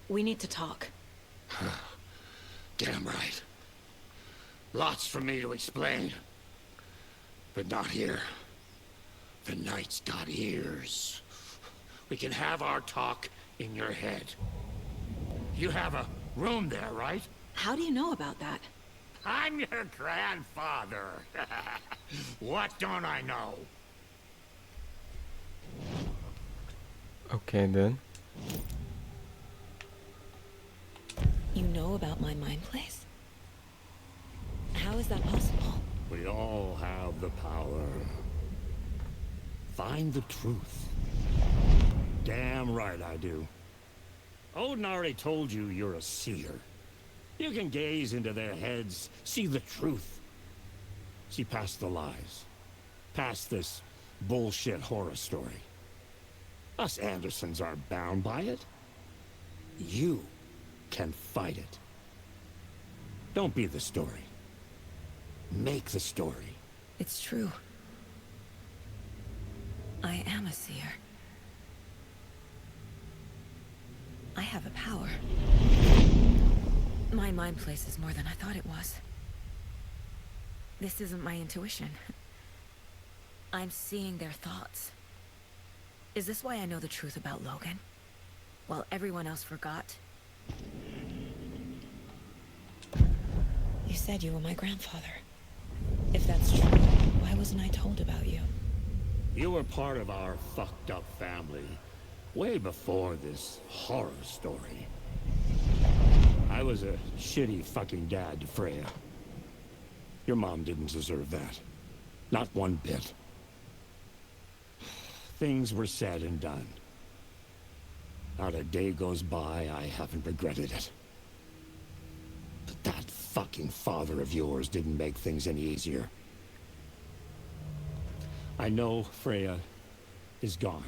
We need to talk. Damn right. Lots for me to explain. But not here. The night's got ears. We can have our talk in your head. You have a room there, right? How do you know about that? I'm your grandfather. What don't I know? Okay then. You know about my mind place? How is that possible? We all have the power. Find the truth. Damn right I do. Odin already told you you're a seer. You can gaze into their heads, see the truth. See past the lies. Past this bullshit horror story. Us Andersons aren't bound by it. You can fight it. Don't be the story. Make the story. It's true. I am a seer. I have a power. My mind place is more than I thought it was. This isn't my intuition. I'm seeing their thoughts. Is this why I know the truth about Logan? While everyone else forgot? You said you were my grandfather. If that's true, why wasn't I told about you? You were part of our fucked up family. Way before this horror story. I was a shitty fucking dad to Freya. Your mom didn't deserve that. Not one bit. Things were said and done. Not a day goes by I haven't regretted it. But that fucking father of yours didn't make things any easier. I know Freya is gone.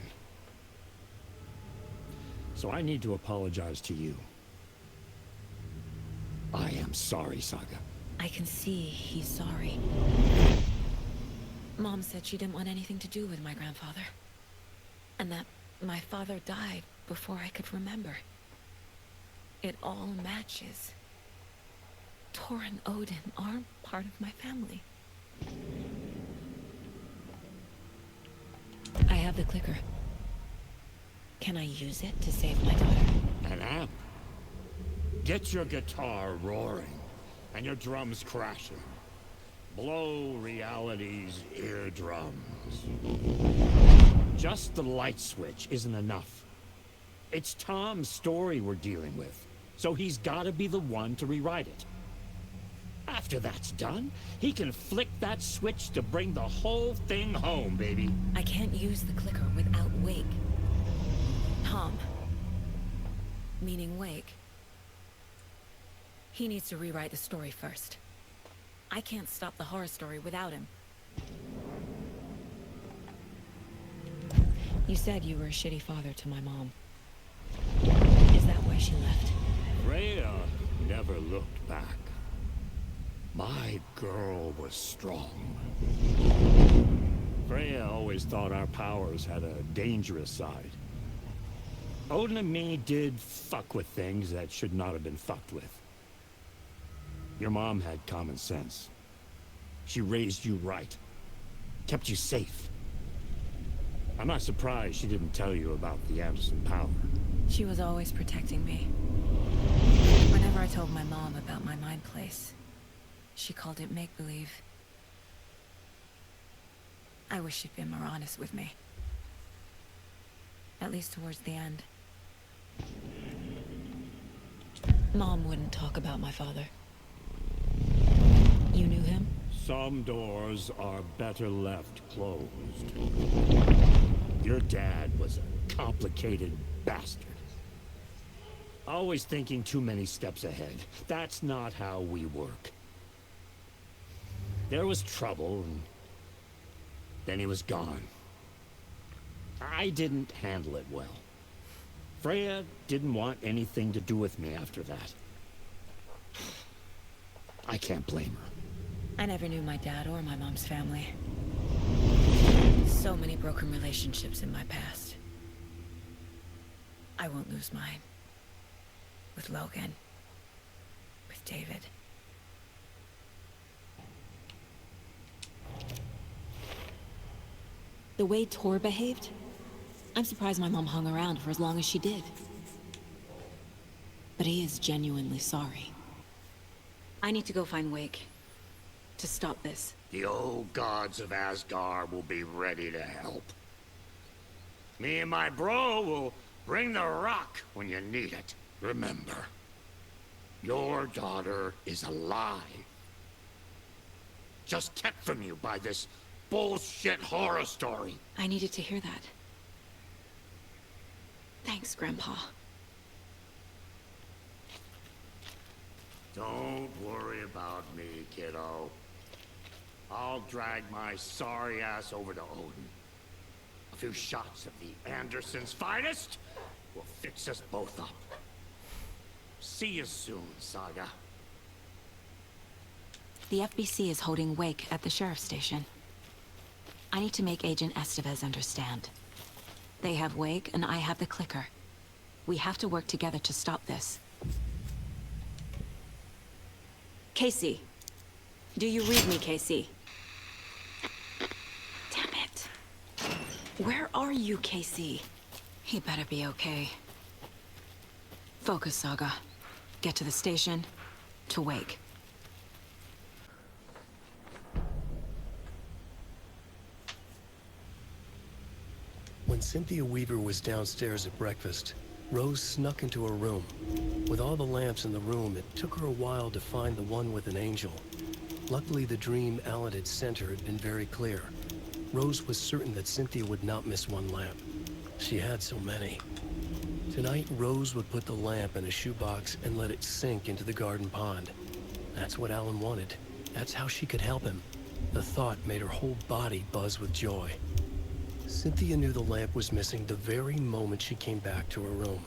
So I need to apologize to you. I am sorry, Saga. I can see he's sorry. Mom said she didn't want anything to do with my grandfather. And that my father died before I could remember. It all matches. Tor and Odin aren't part of my family. I have the clicker. Can I use it to save my daughter? An amp? Get your guitar roaring and your drums crashing. Blow reality's eardrums. Just the light switch isn't enough. It's Tom's story we're dealing with, so he's gotta be the one to rewrite it. After that's done, he can flick that switch to bring the whole thing home, baby. I can't use the clicker without Wake. Tom. Meaning Wake. He needs to rewrite the story first. I can't stop the horror story without him. You said you were a shitty father to my mom. Is that why she left? Freya never looked back. My girl was strong. Freya always thought our powers had a dangerous side. Odin and me did fuck with things that should not have been fucked with. Your mom had common sense. She raised you right. Kept you safe. I'm not surprised she didn't tell you about the Anderson power. She was always protecting me. Whenever I told my mom about my mind place, she called it make-believe. I wish she'd been more honest with me. At least towards the end. Mom wouldn't talk about my father. You knew him? Some doors are better left closed. Your dad was a complicated bastard. Always thinking too many steps ahead. That's not how we work. There was trouble, and then he was gone. I didn't handle it well. Freya didn't want anything to do with me after that. I can't blame her. I never knew my dad or my mom's family. So many broken relationships in my past. I won't lose mine. with Logan, with David. The way Tor behaved, I'm surprised my mom hung around for as long as she did. But he is genuinely sorry. I need to go find Wake to stop this. The old gods of Asgard will be ready to help. Me and my bro will bring the rock when you need it. Remember, your daughter is alive. Just kept from you by this bullshit horror story. I needed to hear that. Thanks, Grandpa. Don't worry about me, kiddo. I'll drag my sorry ass over to Odin. A few shots of the Andersons' finest will fix us both up. See you soon, Saga. The FBC is holding Wake at the sheriff's station. I need to make Agent Estevez understand. They have Wake and I have the clicker. We have to work together to stop this. Casey. Do you read me, Casey? Damn it. Where are you, Casey? He better be okay. Focus, Saga. Get to the station, to Wake. When Cynthia Weaver was downstairs at breakfast, Rose snuck into her room. With all the lamps in the room, it took her a while to find the one with an angel. Luckily, the dream Alan had sent her had been very clear. Rose was certain that Cynthia would not miss one lamp. She had so many. Tonight, Rose would put the lamp in a shoebox and let it sink into the garden pond. That's what Alan wanted. That's how she could help him. The thought made her whole body buzz with joy. Cynthia knew the lamp was missing the very moment she came back to her room.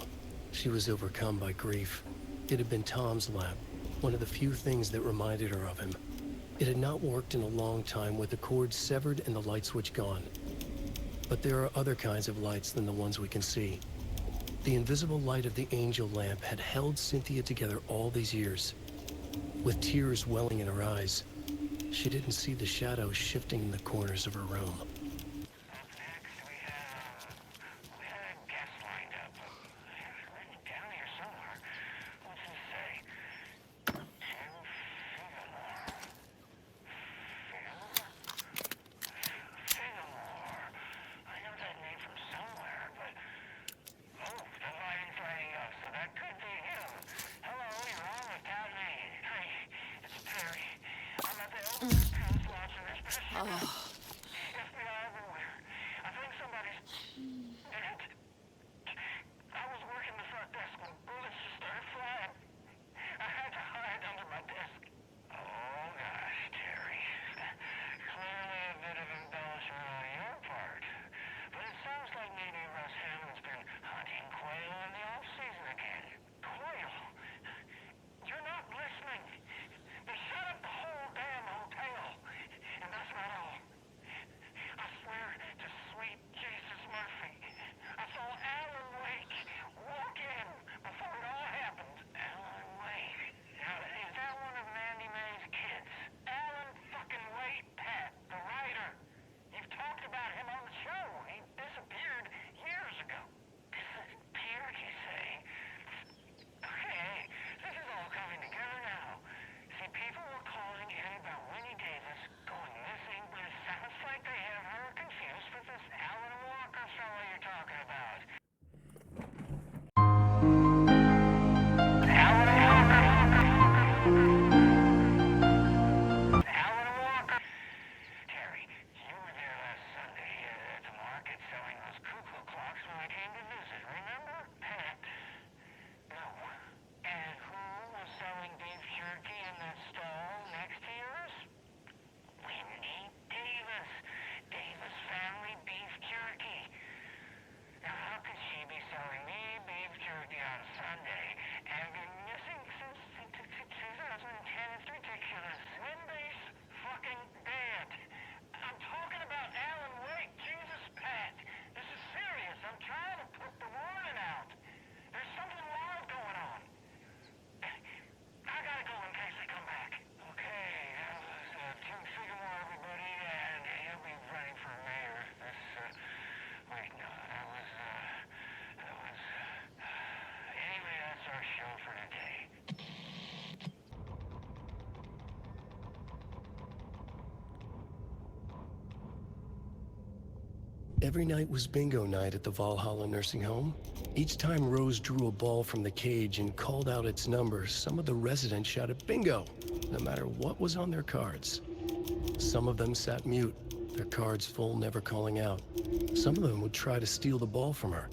She was overcome by grief. It had been Tom's lamp, one of the few things that reminded her of him. It had not worked in a long time with the cord severed and the light switch gone. But there are other kinds of lights than the ones we can see. The invisible light of the angel lamp had held Cynthia together all these years. With tears welling in her eyes, she didn't see the shadows shifting in the corners of her room. Every night was bingo night at the Valhalla nursing home. Each time Rose drew a ball from the cage and called out its number, some of the residents shouted bingo, no matter what was on their cards. Some of them sat mute, their cards full, never calling out. Some of them would try to steal the ball from her.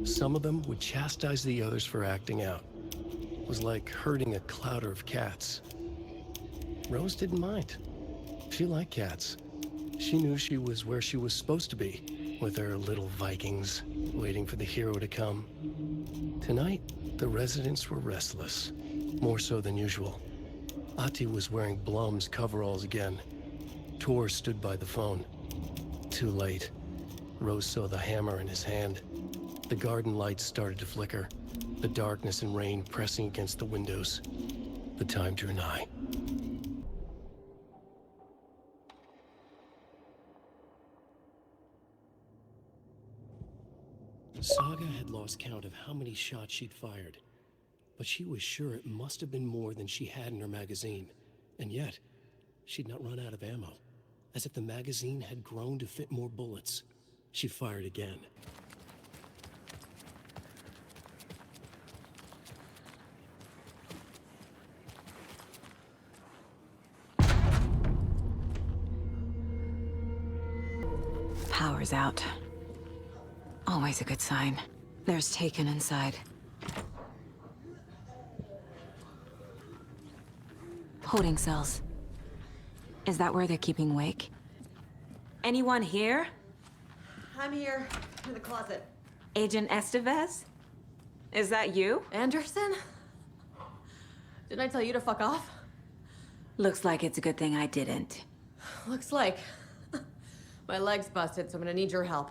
Some of them would chastise the others for acting out. It was like herding a clouder of cats. Rose didn't mind. She liked cats. She knew she was where she was supposed to be, with her little Vikings, waiting for the hero to come. Tonight, the residents were restless, more so than usual. Ati was wearing Blum's coveralls again. Tor stood by the phone. Too late. Rose saw the hammer in his hand. The garden lights started to flicker, the darkness and rain pressing against the windows. The time drew nigh. Saga had lost count of how many shots she'd fired, but she was sure it must have been more than she had in her magazine. And yet, she'd not run out of ammo. As if the magazine had grown to fit more bullets. She fired again. Power's out. Always a good sign. There's Taken inside. Holding cells. Is that where they're keeping Wake? Anyone here? I'm here, in the closet. Agent Estevez? Is that you? Anderson? Didn't I tell you to fuck off? Looks like it's a good thing I didn't. Looks like. My leg's busted, so I'm gonna need your help.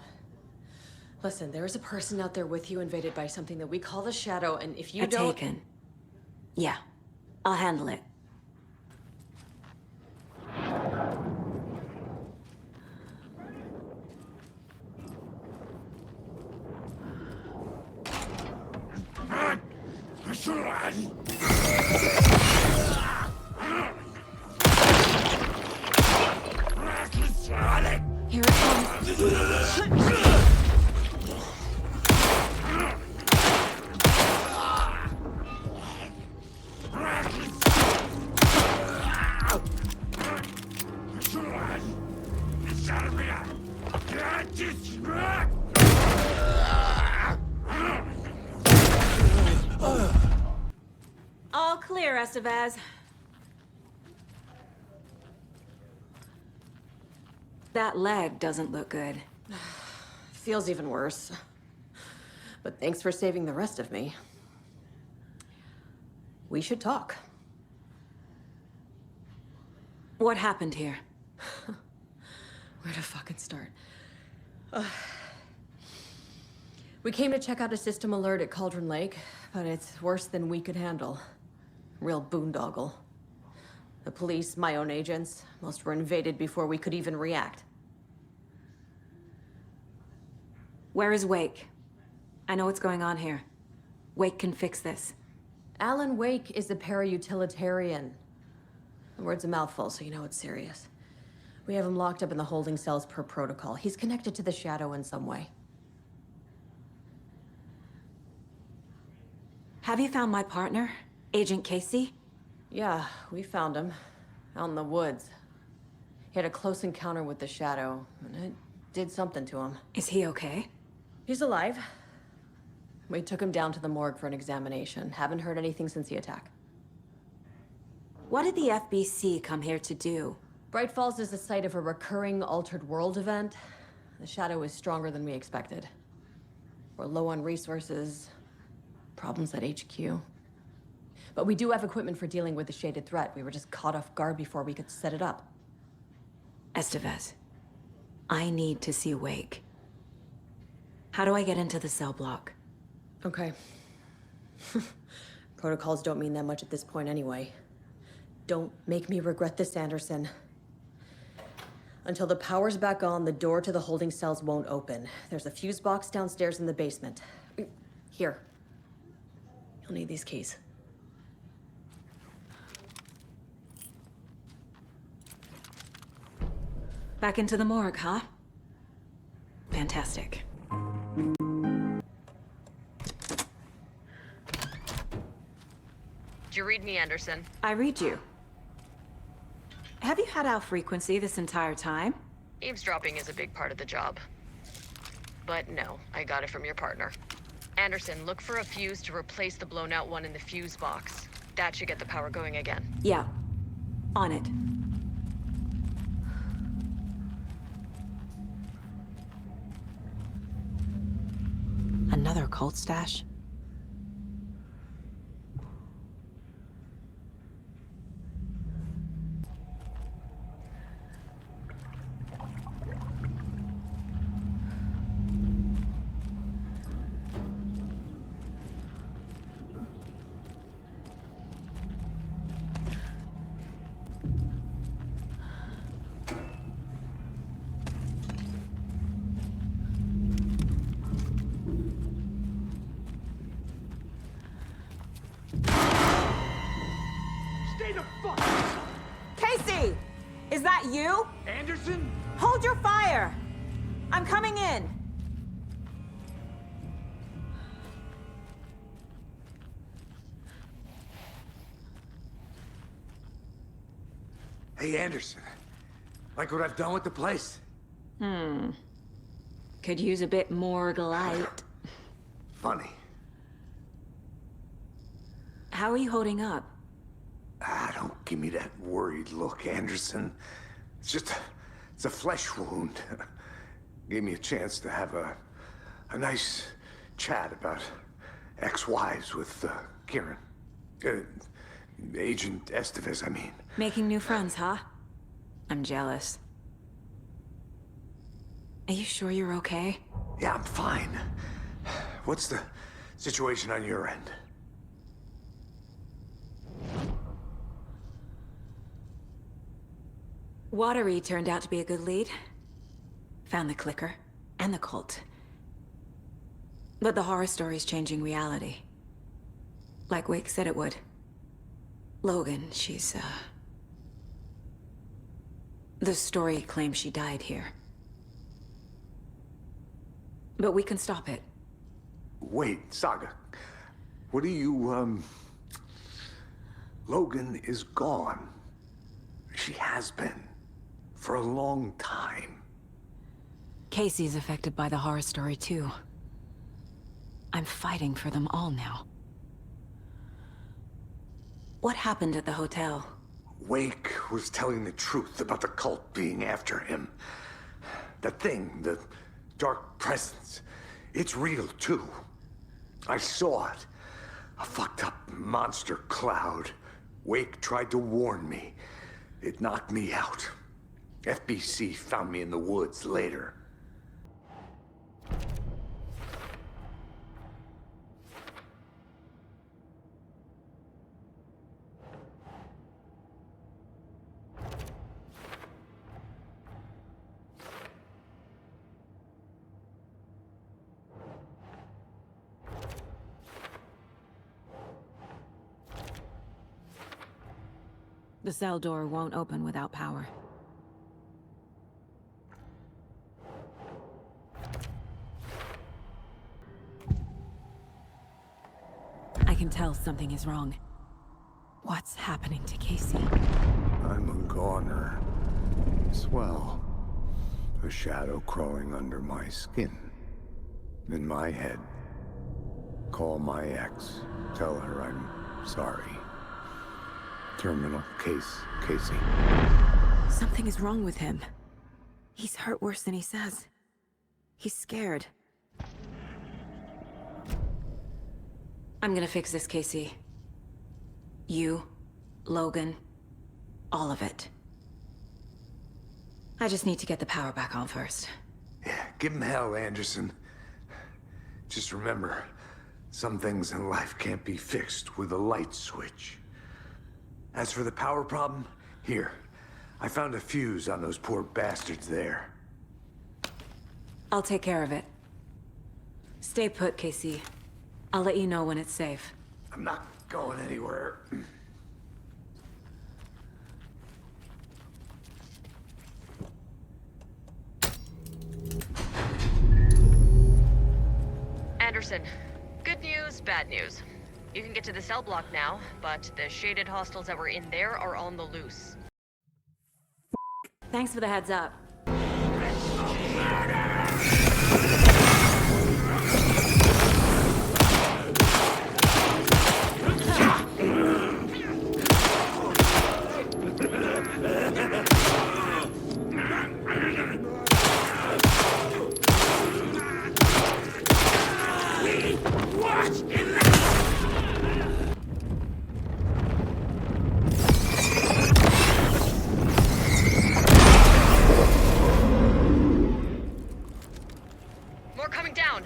Listen, there is a person out there with you invaded by something that we call the Shadow, and if you don't... Taken. Yeah, I'll handle it. Here it comes. All clear, Estevez. That leg doesn't look good. Feels even worse. But thanks for saving the rest of me. We should talk. What happened here? Where to fucking start? We came to check out a system alert at Cauldron Lake, but it's worse than we could handle. Real boondoggle. The police, my own agents, most were invaded before we could even react. Where is Wake? I know what's going on here. Wake can fix this. Alan Wake is a para-utilitarian. The word's a mouthful, so you know it's serious. We have him locked up in the holding cells per protocol. He's connected to the Shadow in some way. Have you found my partner, Agent Casey? Yeah, we found him. Out in the woods. He had a close encounter with the Shadow, and it did something to him. Is he okay? He's alive. We took him down to the morgue for an examination. Haven't heard anything since the attack. What did the FBC come here to do? Bright Falls is the site of a recurring Altered World event. The Shadow is stronger than we expected. We're low on resources, problems at HQ. But we do have equipment for dealing with the shaded threat. We were just caught off guard before we could set it up. Estevez, I need to see Wake. How do I get into the cell block? Okay. Protocols don't mean that much at this point anyway. Don't make me regret this, Anderson. Until the power's back on, the door to the holding cells won't open. There's a fuse box downstairs in the basement. Here. You'll need these keys. Back into the morgue, huh? Fantastic. Did you read me, Anderson? I read you. Have you had our frequency this entire time? Eavesdropping is a big part of the job. But no, I got it from your partner. Anderson, look for a fuse to replace the blown out one in the fuse box. That should get the power going again. Yeah. On it. Another cult stash? Casey! Is that you? Anderson? Hold your fire! I'm coming in! Hey, Anderson. Like what I've done with the place? Could use a bit more light. Funny. How are you holding up? Don't give me that worried look, Anderson. It's a flesh wound. Gave me a chance to have a nice chat about ex-wives with Kieran. Agent Estevez, I mean. Making new friends, huh? I'm jealous. Are you sure you're okay? Yeah, I'm fine. What's the situation on your end? Watery turned out to be a good lead. Found the clicker and the cult. But the horror story's changing reality. Like Wake said it would. Logan, she's, the story claims she died here. But we can stop it. Wait, Saga. What do you, Logan is gone. She has been. For a long time. Casey's affected by the horror story, too. I'm fighting for them all now. What happened at the hotel? Wake was telling the truth about the cult being after him. The thing, the dark presence, it's real, too. I saw it. A fucked up monster cloud. Wake tried to warn me. It knocked me out. FBC found me in the woods later. The cell door won't open without power. I can tell something is wrong. What's happening to Casey? I'm a goner. Swell. A shadow crawling under my skin. In my head. Call my ex. Tell her I'm sorry. Terminal case, Casey. Something is wrong with him. He's hurt worse than he says. He's scared. I'm gonna fix this, Casey. You, Logan, all of it. I just need to get the power back on first. Yeah, give him hell, Anderson. Just remember, some things in life can't be fixed with a light switch. As for the power problem, here. I found a fuse on those poor bastards there. I'll take care of it. Stay put, Casey. I'll let you know when it's safe. I'm not going anywhere. Anderson, good news, bad news. You can get to the cell block now, but the shaded hostiles that were in there are on the loose. Thanks for the heads up. More coming down.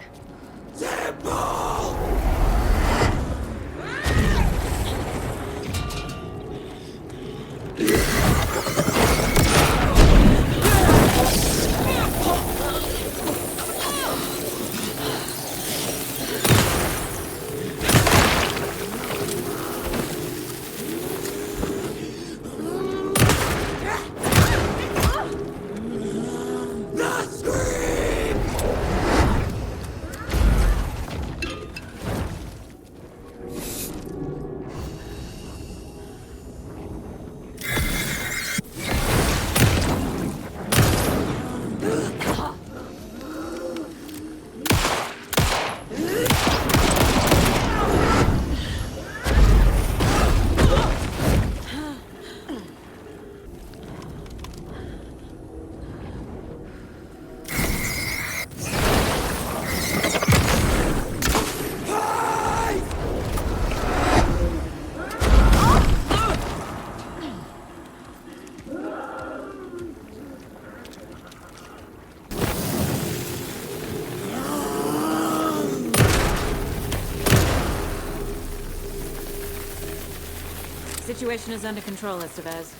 Situation is under control, Estevez.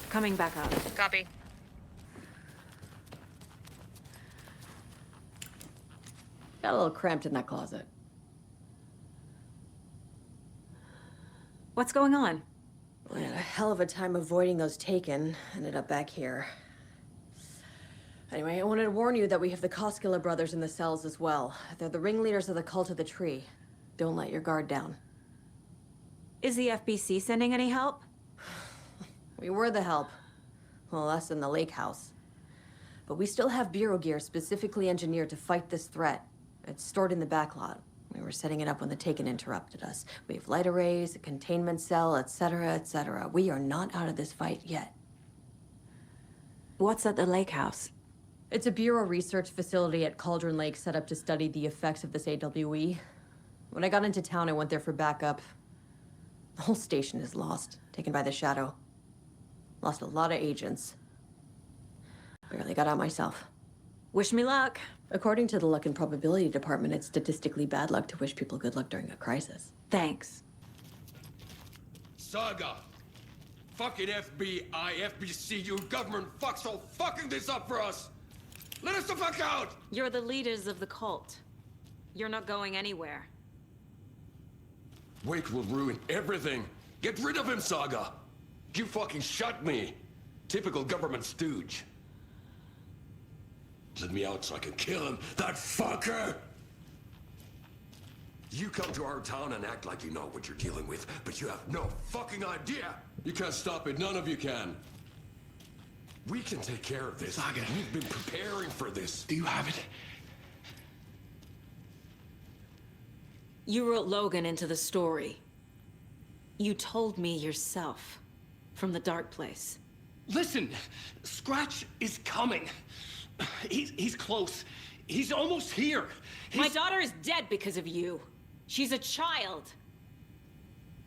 Coming back up. Copy. Got a little cramped in that closet. What's going on? We had a hell of a time avoiding those taken. Ended up back here. Anyway, I wanted to warn you that we have the Koskela brothers in the cells as well. They're the ringleaders of the Cult of the Tree. Don't let your guard down. Is the FBC sending any help? We were the help. Well, us in the lake house. But we still have Bureau gear specifically engineered to fight this threat. It's stored in the backlot. We were setting it up when the Taken interrupted us. We have light arrays, a containment cell, etc., etc. We are not out of this fight yet. What's at the lake house? It's a Bureau research facility at Cauldron Lake set up to study the effects of this AWE. When I got into town, I went there for backup. The whole station is lost, taken by the Shadow. Lost a lot of agents. Barely got out myself. Wish me luck. According to the Luck and Probability Department, it's statistically bad luck to wish people good luck during a crisis. Thanks. Saga! Fucking FBI, FBC, you government fucks all fucking this up for us! Let us the fuck out! You're the leaders of the cult. You're not going anywhere. Wake will ruin everything. Get rid of him, Saga! You fucking shot me! Typical government stooge. Let me out so I can kill him, that fucker! You come to our town and act like you know what you're dealing with, but you have no fucking idea! You can't stop it, none of you can. We can take care of this. Saga. We've been preparing for this. Do you have it? You wrote Logan into the story. You told me yourself. From the dark place. Listen, Scratch is coming. He's close. He's almost here. My daughter is dead because of you. She's a child.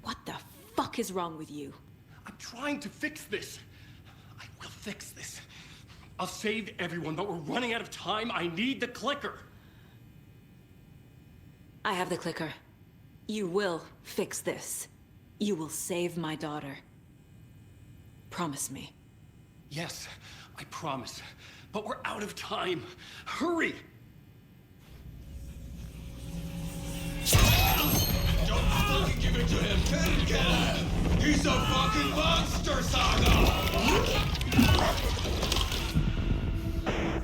What the fuck is wrong with you? I'm trying to fix this. I will fix this. I'll save everyone, but we're running out of time. I need the clicker. I have the clicker. You will fix this. You will save my daughter. Promise me. Yes, I promise. But we're out of time. Hurry! Don't fucking give it to him! Get him! He's a fucking monster, Saga!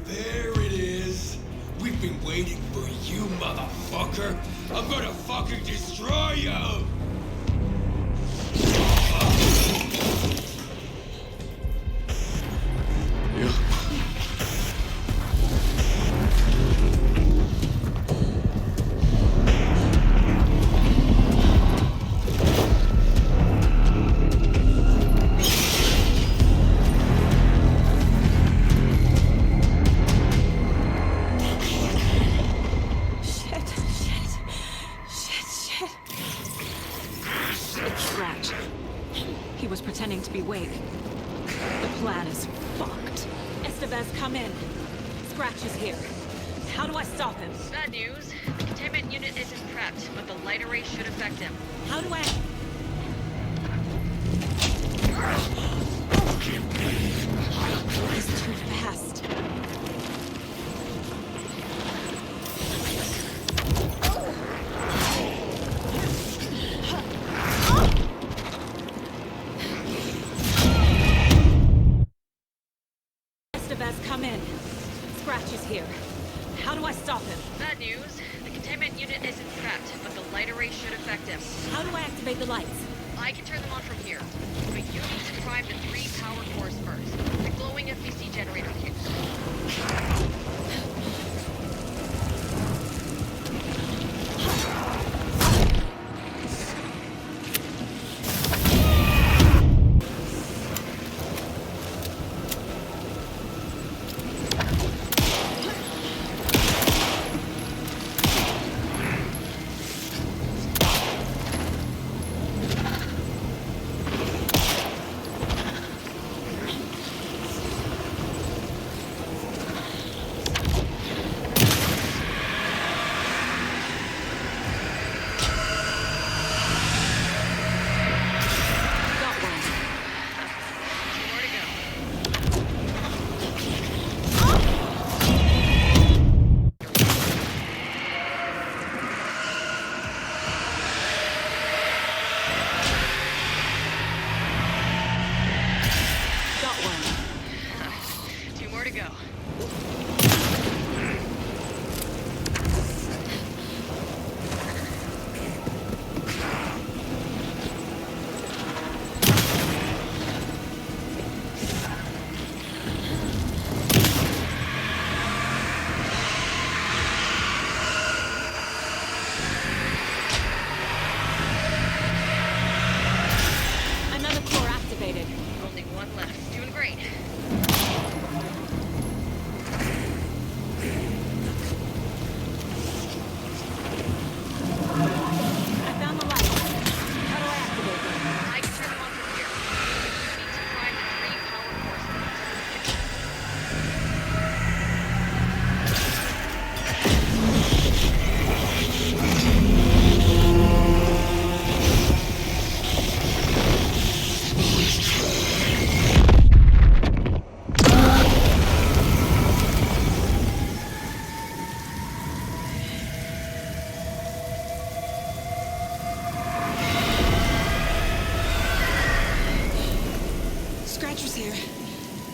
There it is. We've been waiting for you, motherfucker! I'm gonna fucking destroy you! He was pretending to be Wake. The plan is fucked. Estevez, come in. Scratch is here. How do I stop him? Bad news. The containment unit isn't prepped, but the light array should affect him. How do I... He's too fast. Come in. Scratch is here. How do I stop him? Bad news. The containment unit isn't prepped, but the light array should affect him. How do I activate the lights? I can turn them on from here. But you need to prime the 3 power cores first. The glowing FBC generator fuse.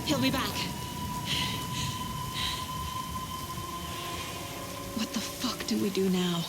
He'll be back. What the fuck do we do now?